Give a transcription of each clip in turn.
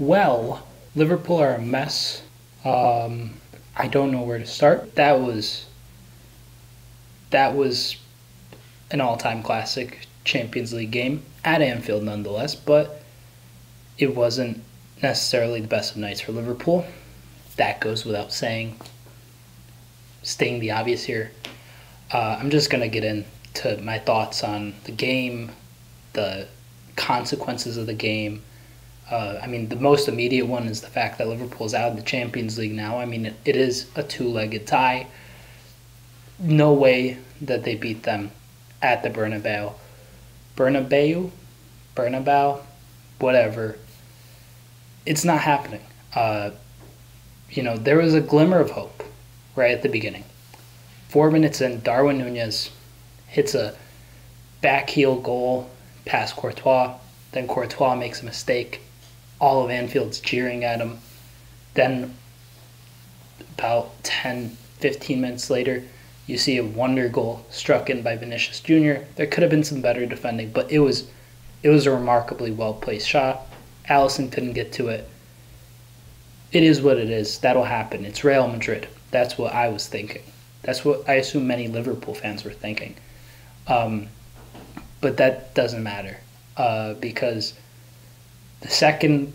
Well, Liverpool are a mess. I don't know where to start. That was an all-time classic Champions League game at Anfield nonetheless, but it wasn't necessarily the best of nights for Liverpool. That goes without saying. Stating the obvious here. I'm just going to get into my thoughts on the game, the consequences of the game. The most immediate one is the fact that Liverpool's out of the Champions League now. It is a two-legged tie. No way that they beat them at the Bernabeu. Bernabeu, whatever. It's not happening. There was a glimmer of hope right at the beginning. 4 minutes in, Darwin Núñez hits a back heel goal past Courtois. Then Courtois makes a mistake. All of Anfield's jeering at him. Then about 10, 15 minutes later, you see a wonder goal struck in by Vinicius Jr. There could have been some better defending, but it was a remarkably well-placed shot. Alisson couldn't get to it. It is what it is. That'll happen. It's Real Madrid. That's what I was thinking. That's what I assume many Liverpool fans were thinking. But that doesn't matter because the second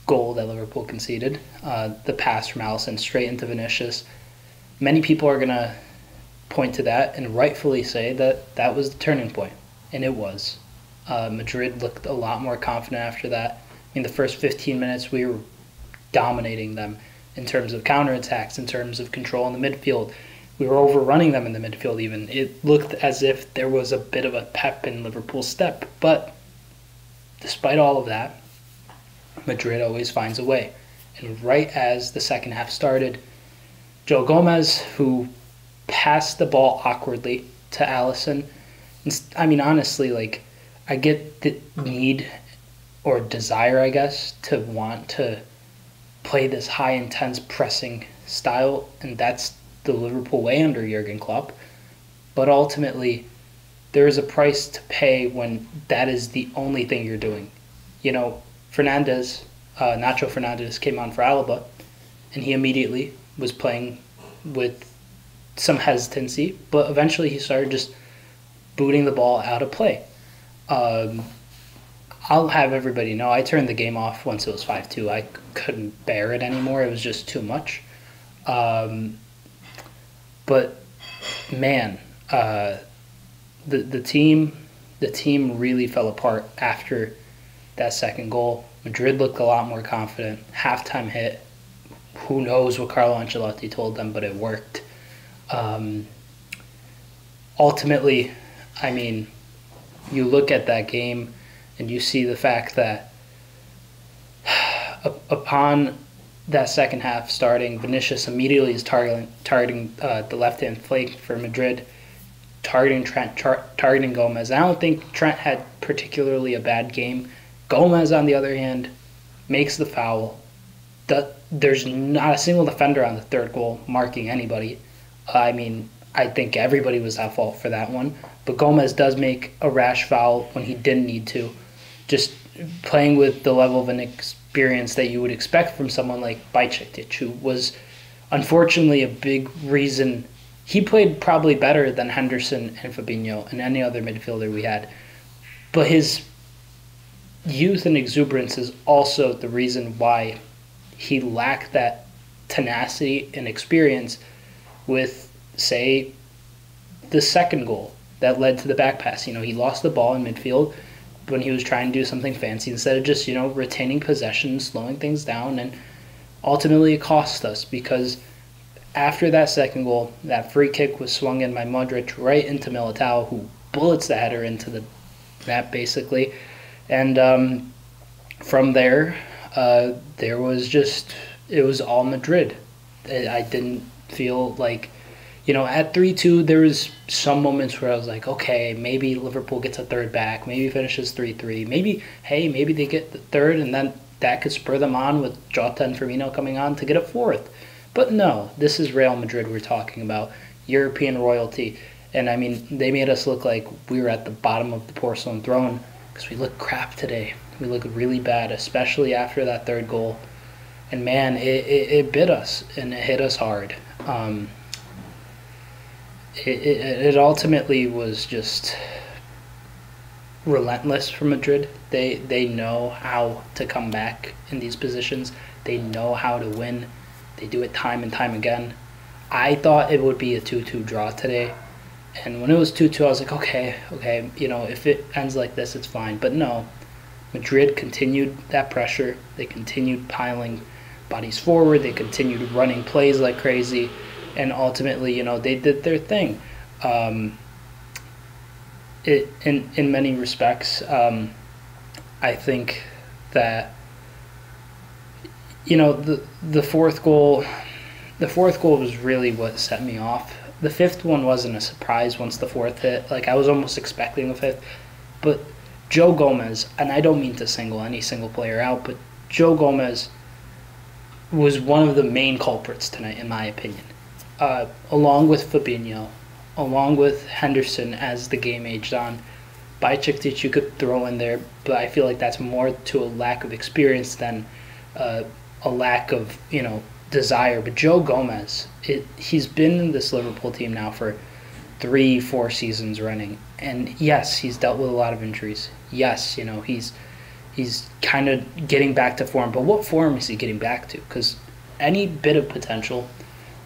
goal that Liverpool conceded, the pass from Alisson straight into Vinicius, many people are going to point to that and rightfully say that that was the turning point, and it was. Madrid looked a lot more confident after that. The first 15 minutes we were dominating them in terms of counterattacks, in terms of control in the midfield. We were overrunning them in the midfield even. It looked as if there was a bit of a pep in Liverpool's step. But despite all of that, Madrid always finds a way. And right as the second half started, Joe Gomez, who passed the ball awkwardly to Alisson, honestly, I get the need or desire, I guess, to want to play this high intense pressing style, and that's the Liverpool way under Jurgen Klopp. But ultimately, there is a price to pay when that is the only thing you're doing. Nacho Fernandez came on for Alaba, and he immediately was playing with some hesitancy, but eventually he started just booting the ball out of play. I'll have everybody know I turned the game off once it was 5-2. I couldn't bear it anymore. It was just too much. But man, the team really fell apart after that second goal. Madrid looked a lot more confident. Halftime hit. Who knows what Carlo Ancelotti told them, but it worked. Ultimately, you look at that game and you see the fact that upon that second half starting, Vinicius immediately is targeting the left-hand flank for Madrid, targeting Trent, targeting Gomez. I don't think Trent had particularly a bad game. Gomez, on the other hand, makes the foul. There's not a single defender on the third goal marking anybody. I think everybody was at fault for that one. But Gomez does make a rash foul when he didn't need to. Just playing with the level of inexperience that you would expect from someone like Bajcetic, who was unfortunately a big reason. He played probably better than Henderson and Fabinho and any other midfielder we had. But his youth and exuberance is also the reason why he lacked that tenacity and experience with, say, the second goal that led to the back pass. He lost the ball in midfield when he was trying to do something fancy instead of just, retaining possession, slowing things down, and ultimately it cost us because after that second goal, that free kick was swung in by Modric right into Militao, who bullets the header into the net basically. And from there, it was all Madrid. I didn't feel like, at 3-2, there was some moments where I was like, okay, maybe Liverpool gets a third back, maybe finishes 3-3, maybe they get the third, and then that could spur them on with Jota and Firmino coming on to get a fourth. But no, this is Real Madrid we're talking about, European royalty. And they made us look like we were at the bottom of the porcelain throne because we looked crap today. We looked really bad, especially after that third goal. And man, it bit us, and it hit us hard. It ultimately was just relentless for Madrid. They know how to come back in these positions. They know how to win. They do it time and time again. I thought it would be a 2-2 draw today. And when it was 2-2, I was like, okay, if it ends like this, it's fine. But no, Madrid continued that pressure. They continued piling bodies forward. They continued running plays like crazy. And ultimately, they did their thing. In many respects, I think that the fourth goal was really what set me off. The fifth one wasn't a surprise once the fourth hit. Like, I was almost expecting the fifth, but Joe Gomez, and I don't mean to single any single player out, but Joe Gomez was one of the main culprits tonight, in my opinion. Along with Fabinho, along with Henderson as the game aged on. Bajcetic you could throw in there, but I feel like that's more to a lack of experience than a lack of, desire. But Joe Gomez, he's been in this Liverpool team now for 3-4 seasons running. And yes, he's dealt with a lot of injuries. Yes, he's kind of getting back to form. But what form is he getting back to? Because any bit of potential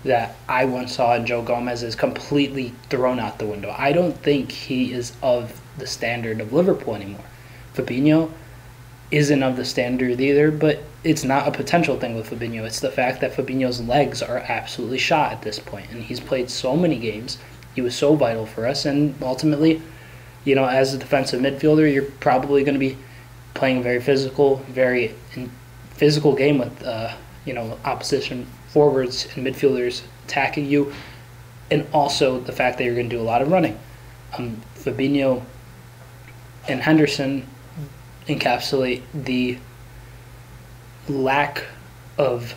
that I once saw in Joe Gomez is completely thrown out the window. I don't think he is of the standard of Liverpool anymore. Fabinho isn't of the standard either, but it's not a potential thing with Fabinho. It's the fact that Fabinho's legs are absolutely shot at this point, and he's played so many games. He was so vital for us, and ultimately, as a defensive midfielder, you're probably going to be playing a very physical game with, opposition forwards and midfielders attacking you, and also the fact that you're going to do a lot of running. Fabinho and Henderson encapsulate the lack of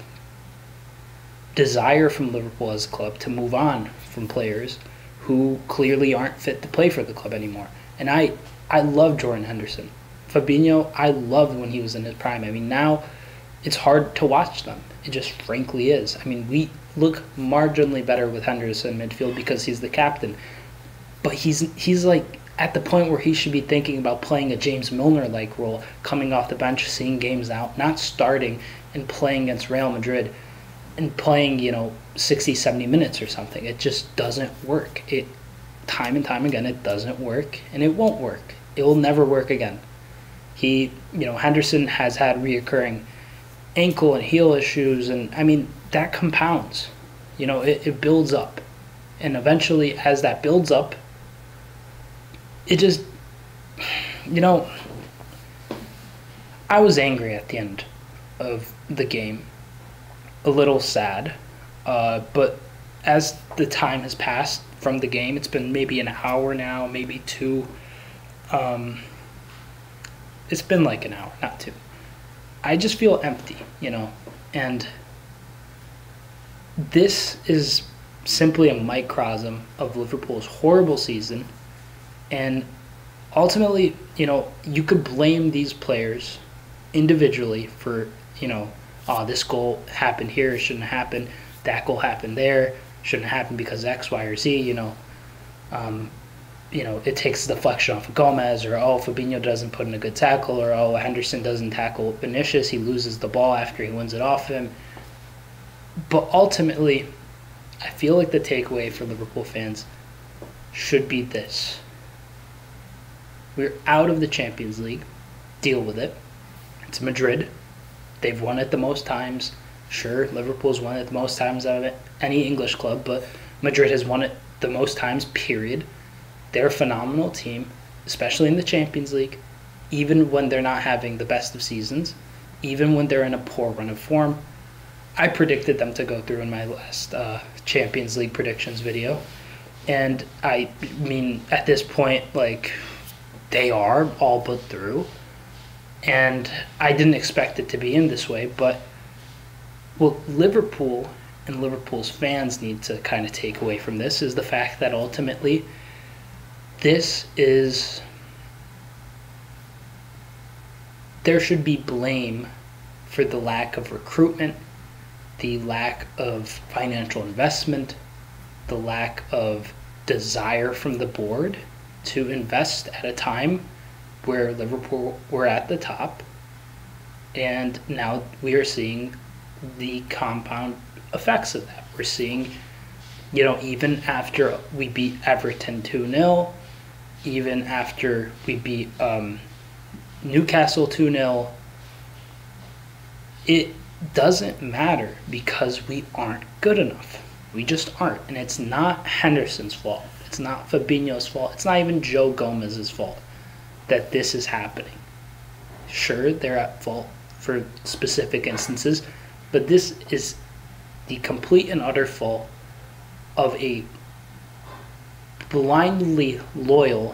desire from Liverpool as a club to move on from players who clearly aren't fit to play for the club anymore. And I love Jordan Henderson. Fabinho, I loved when he was in his prime. I mean, now it's hard to watch them. It just frankly is. I mean, we look marginally better with Henderson in midfield because he's the captain. But he's like at the point where he should be thinking about playing a James Milner-like role, coming off the bench, seeing games out, not starting and playing against Real Madrid and playing, 60, 70 minutes or something. It just doesn't work. Time and time again, it doesn't work, and it won't work. It will never work again. Henderson has had reoccurring ankle and heel issues, and I mean, that compounds. It builds up. And eventually, as that builds up, it just, I was angry at the end of the game, a little sad, but as the time has passed from the game, it's been maybe an hour now, maybe 2. It's been like an hour, not 2. I just feel empty, and this is simply a microcosm of Liverpool's horrible season. And ultimately, you could blame these players individually for, this goal happened here, it shouldn't happen. That goal happened there, shouldn't happen because X, Y, or Z. It takes the deflection off of Gomez, or Fabinho doesn't put in a good tackle, or Henderson doesn't tackle Vinicius, he loses the ball after he wins it off him. But ultimately, I feel like the takeaway for Liverpool fans should be this. We're out of the Champions League. Deal with it. It's Madrid. They've won it the most times. Sure, Liverpool's won it the most times out of any English club, but Madrid has won it the most times, period. They're a phenomenal team, especially in the Champions League, even when they're not having the best of seasons, even when they're in a poor run of form. I predicted them to go through in my last Champions League predictions video. And I mean, at this point, they are all but through. And I didn't expect it to be in this way, but what Liverpool and Liverpool's fans need to kind of take away from this is the fact that ultimately this is there should be blame for the lack of recruitment, the lack of financial investment, the lack of desire from the board to invest at a time where Liverpool were at the top. And now we are seeing the compound effects of that. We're seeing, even after we beat Everton 2-0, even after we beat Newcastle 2-0, it doesn't matter because we aren't good enough. We just aren't. And it's not Henderson's fault. It's not Fabinho's fault. It's not even Joe Gomez's fault that this is happening. Sure, they're at fault for specific instances, but this is the complete and utter fault of a blindly loyal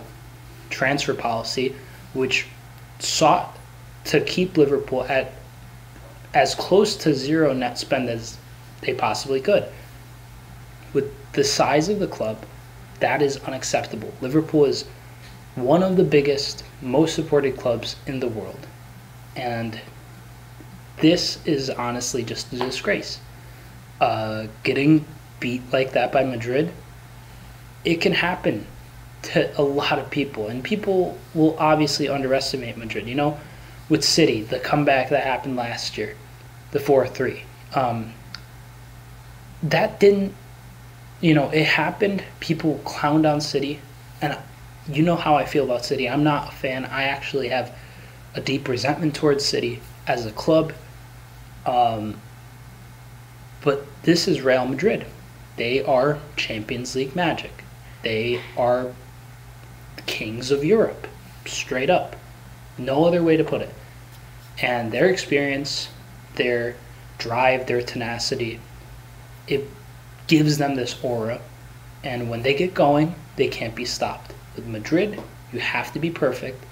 transfer policy which sought to keep Liverpool at as close to zero net spend as they possibly could. With the size of the club, that is unacceptable. Liverpool is one of the biggest, most supported clubs in the world. And this is honestly just a disgrace. Getting beat like that by Madrid, it can happen to a lot of people. And people will obviously underestimate Madrid. With City, the comeback that happened last year, the 4-3. That didn't, it happened. People clowned on City. And you know how I feel about City. I'm not a fan. I actually have a deep resentment towards City as a club. But this is Real Madrid. They are Champions League magic. They are kings of Europe, straight up. No other way to put it. And their experience, their drive, their tenacity, it gives them this aura. And when they get going, they can't be stopped. With Madrid, you have to be perfect.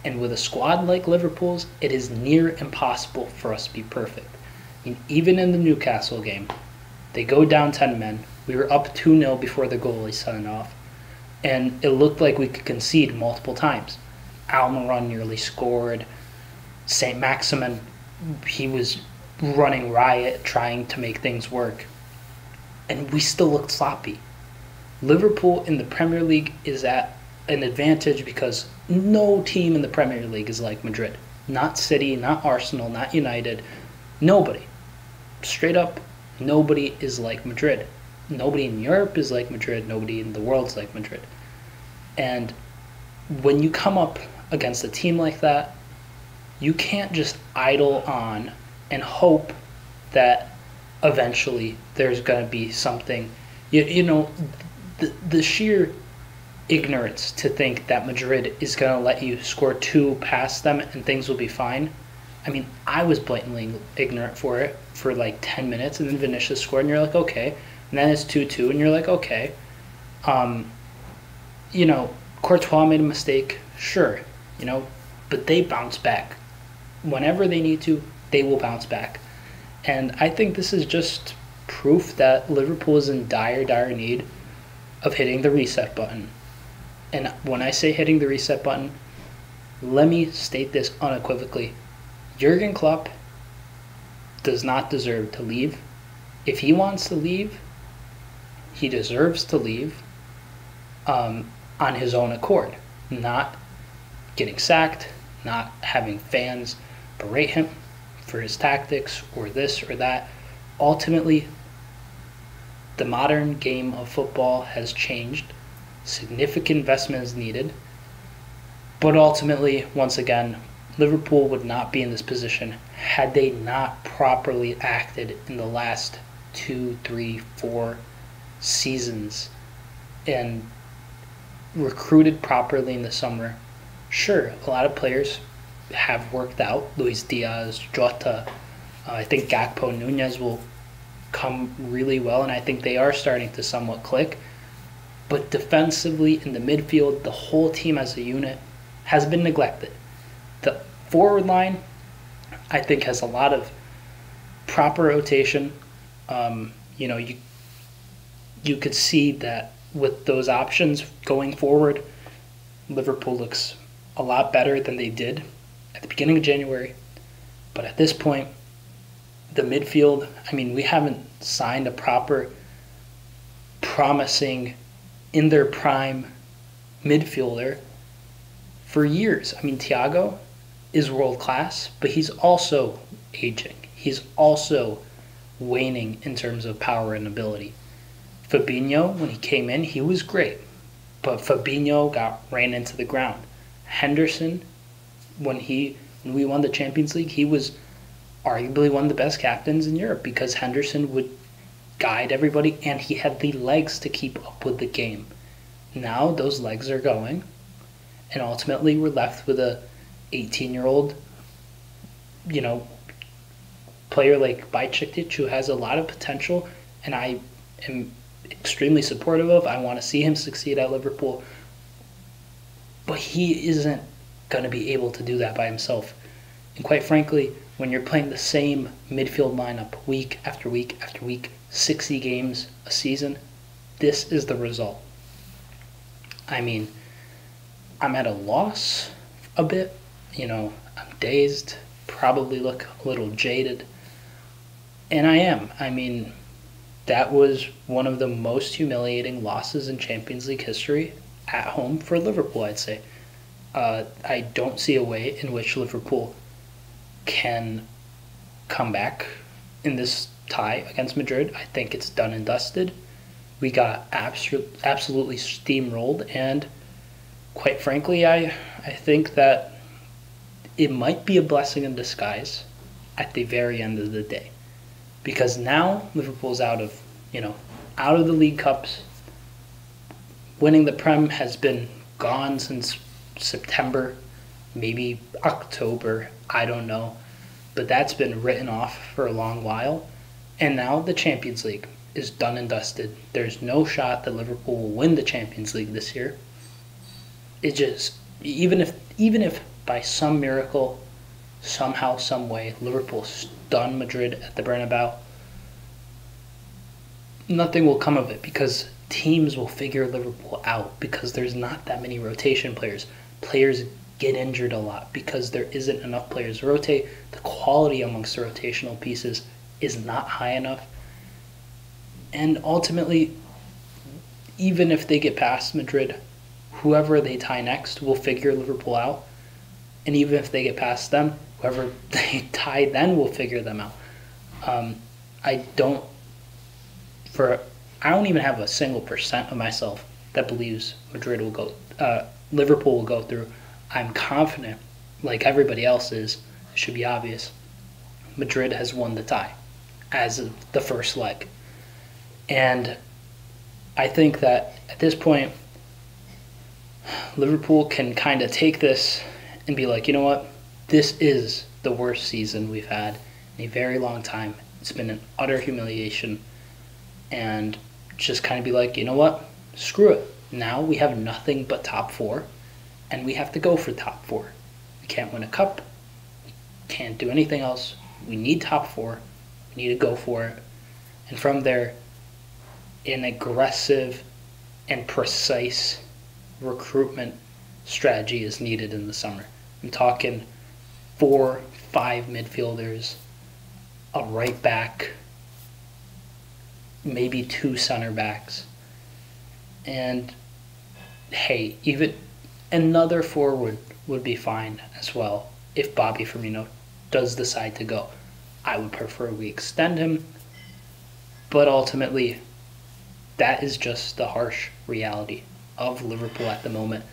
And with a squad like Liverpool's, it is near impossible for us to be perfect. Even in the Newcastle game, they go down 10 men. We were up 2-0 before the goalie signed off. And it looked like we could concede multiple times. Almiron nearly scored. St. Maximin, he was running riot trying to make things work. And we still looked sloppy. Liverpool in the Premier League is at an advantage because no team in the Premier League is like Madrid. Not City, not Arsenal, not United. Nobody. Straight up, nobody is like Madrid. Nobody in Europe is like Madrid. Nobody in the world is like Madrid. And when you come up against a team like that, you can't just idle on and hope that eventually there's going to be something. The sheer ignorance to think that Madrid is going to let you score 2 past them and things will be fine. I mean, I was blatantly ignorant for it for like 10 minutes, and then Vinicius scored, and you're like, okay. And then it's 2-2, and you're like, okay. Courtois made a mistake, sure, but they bounce back. Whenever they need to, they will bounce back. And I think this is just proof that Liverpool is in dire, dire need of hitting the reset button. And when I say hitting the reset button, let me state this unequivocally. Jurgen Klopp does not deserve to leave. If he wants to leave, he deserves to leave on his own accord, not getting sacked, not having fans berate him for his tactics or this or that. Ultimately, the modern game of football has changed. Significant investment is needed. But ultimately, once again, Liverpool would not be in this position had they not properly acted in the last 2, 3, 4 seasons and recruited properly in the summer. Sure, a lot of players have worked out. Luis Diaz, Jota, I think Gakpo, Nunez will come really well, and I think they are starting to somewhat click. But defensively, in the midfield, the whole team as a unit has been neglected. The forward line, I think, has a lot of proper rotation. You could see that with those options going forward, Liverpool looks a lot better than they did at the beginning of January. But at this point, the midfield, I mean, we haven't signed a proper, promising, in their prime midfielder for years. I mean, Thiago is world class, but he's also aging. He's also waning in terms of power and ability. Fabinho, when he came in, he was great, but Fabinho ran into the ground. Henderson, when we won the Champions League, he was arguably one of the best captains in Europe because Henderson would guide everybody and he had the legs to keep up with the game. Now those legs are going, and ultimately we're left with a 18-year-old, player like Bajcetic who has a lot of potential, and I am extremely supportive of. I want to see him succeed at Liverpool, but he isn't going to be able to do that by himself. And quite frankly, when you're playing the same midfield lineup week after week after week, 60 games a season, this is the result. I mean, I'm at a loss a bit. I'm dazed, probably look a little jaded. And I am. I mean, that was one of the most humiliating losses in Champions League history at home for Liverpool, I'd say. I don't see a way in which Liverpool can come back in this tie against Madrid. I think it's done and dusted. We got absolutely steamrolled, and quite frankly, I think that it might be a blessing in disguise at the very end of the day. Because now Liverpool's out of the League Cups. Winning the Prem has been gone since September, maybe October, I don't know. But that's been written off for a long while. And now the Champions League is done and dusted. There's no shot that Liverpool will win the Champions League this year. It just, even if by some miracle, somehow, some way, Liverpool stun Madrid at the Bernabeu, nothing will come of it because teams will figure Liverpool out because there's not that many rotation players. Players get injured a lot because there isn't enough players to rotate. The quality amongst the rotational pieces is not high enough. And ultimately, even if they get past Madrid, whoever they tie next will figure Liverpool out. And even if they get past them, whoever they tie then will figure them out. I don't even have a single percent of myself that believes Liverpool will go through. I'm confident, like everybody else is, it should be obvious, Madrid has won the tie as of the first leg. And I think that at this point, Liverpool can kind of take this and be like, you know what? This is the worst season we've had in a very long time. It's been an utter humiliation. And just kind of be like, you know what? Screw it. Now we have nothing but top four, and we have to go for top four. We can't win a cup. We can't do anything else. We need top four. We need to go for it. And from there, an aggressive and precise recruitment strategy is needed in the summer. I'm talking 4, 5 midfielders, a right back, maybe 2 center backs, and hey, even another forward would be fine as well if Bobby Firmino does decide to go. I would prefer we extend him, but ultimately that is just the harsh reality of Liverpool at the moment.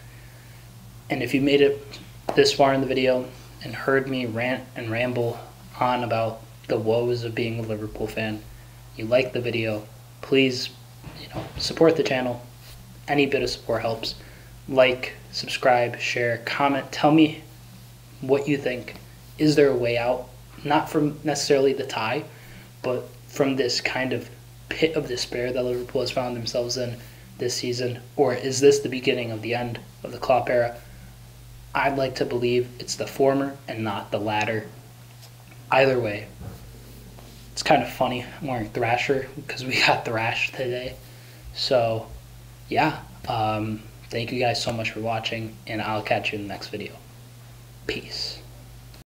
And if you made it this far in the video and heard me rant and ramble on about the woes of being a Liverpool fan, you like the video, please, support the channel. Any bit of support helps. Like, subscribe, share, comment. Tell me what you think. Is there a way out? Not from necessarily the tie, but from this kind of pit of despair that Liverpool has found themselves in this season? Or is this the beginning of the end of the Klopp era? I'd like to believe it's the former and not the latter. Either way, it's kind of funny. I'm wearing Thrasher because we got thrashed today. So, yeah. Thank you guys so much for watching, and I'll catch you in the next video. Peace.